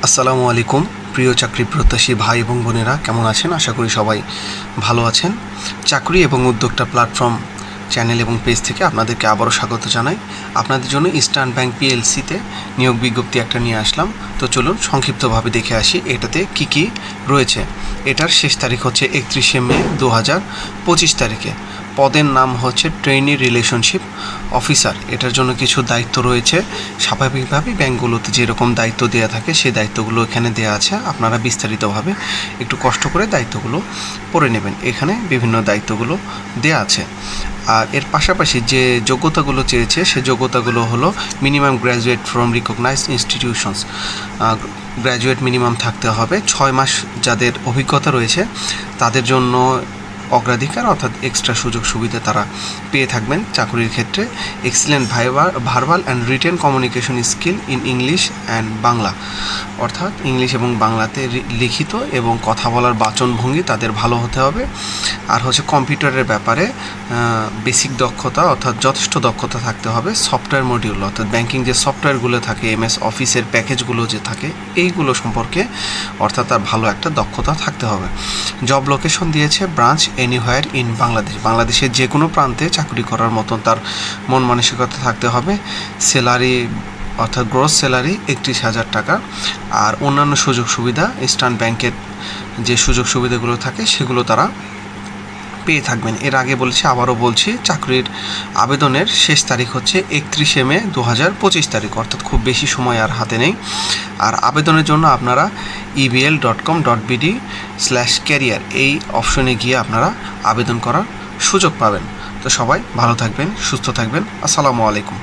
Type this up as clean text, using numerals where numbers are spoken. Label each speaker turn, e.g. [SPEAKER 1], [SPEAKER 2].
[SPEAKER 1] আসসালামু আলাইকুম প্রিয় চাকরি প্রত্যাশী ভাই এবং বোনেরা, কেমন আছেন? আশা করি সবাই ভালো আছেন। চাকরি এবং উদ্যোক্তা প্ল্যাটফর্ম চ্যানেল এবং পেজ থেকে আপনাদেরকে আবারও স্বাগত জানাই। আপনাদের জন্য ইস্টার্ন ব্যাংক পিএলসিতে নিয়োগ বিজ্ঞপ্তি একটা নিয়ে আসলাম। তো চলুন সংক্ষিপ্তভাবে দেখে আসি এটাতে কি রয়েছে। এটার শেষ তারিখ হচ্ছে 31শে মে 2025 তারিখে। পদের নাম হচ্ছে ট্রেনি রিলেশনশিপ অফিসার। এটার জন্য কিছু দায়িত্ব রয়েছে। স্বাভাবিকভাবেই ব্যাংকগুলোতে যেরকম দায়িত্ব দেওয়া থাকে সেই দায়িত্বগুলো এখানে দেওয়া আছে। আপনারা বিস্তারিতভাবে একটু কষ্ট করে দায়িত্বগুলো পড়ে নেবেন। এখানে বিভিন্ন দায়িত্বগুলো দেওয়া আছে। আর এর পাশাপাশি যে যোগ্যতাগুলো চেয়েছে সে যোগ্যতাগুলো হলো minimum graduate from recognised institutions. Graduate minimum থাকতে হবে। 6 মাস যাদের অভিজ্ঞতা রয়েছে তাদের জন্য অগ্রাধিকার অর্থাৎ এক্সট্রা সুযোগ সুবিধা তারা পেয়ে থাকবেন চাকরির ক্ষেত্রে। Excellent verbal and written communication skill in English and Bangla, অর্থাৎ ইংলিশ এবং বাংলাতে লিখিত এবং কথা বলার বাচনভঙ্গি তাদের ভালো হতে হবে। আর হচ্ছে কম্পিউটারের ব্যাপারে বেসিক দক্ষতা অর্থাৎ যথেষ্ট দক্ষতা থাকতে হবে। সফটওয়্যার মডিউল অর্থাৎ ব্যাংকিং যে সফটওয়্যারগুলো থাকে, এমএস অফিসের প্যাকেজগুলো যে থাকে এইগুলো সম্পর্কে অর্থাৎ তার ভালো একটা দক্ষতা থাকতে হবে। জব লোকেশন দিয়েছে ব্রাঞ্চ এনিহোয়ার ইন বাংলাদেশ। বাংলাদেশের যে কোনো প্রান্তে চাকরি করার মতন তার মন মানসিকতা থাকতে হবে। স্যালারি অর্থাৎ গ্রস স্যালারি 31,000 টাকা। আর অন্যান্য সুযোগ সুবিধা ইস্টার্ন ব্যাংকের যে সুযোগ সুবিধাগুলো থাকে সেগুলো তারা পেয়ে থাকবেন। এর আগে বলেছি, আবারও বলছি, চাকরির আবেদনের শেষ তারিখ হচ্ছে 31শে মে 2025 তারিখ, অর্থাৎ খুব বেশি সময় আর হাতে নেই। আর আবেদনের জন্য আপনারা ebl.com.bd/career এই অপশনে গিয়ে আপনারা আবেদন করার সুযোগ পাবেন। তো সবাই ভালো থাকবেন, সুস্থ থাকবেন। আসসালামু আলাইকুম।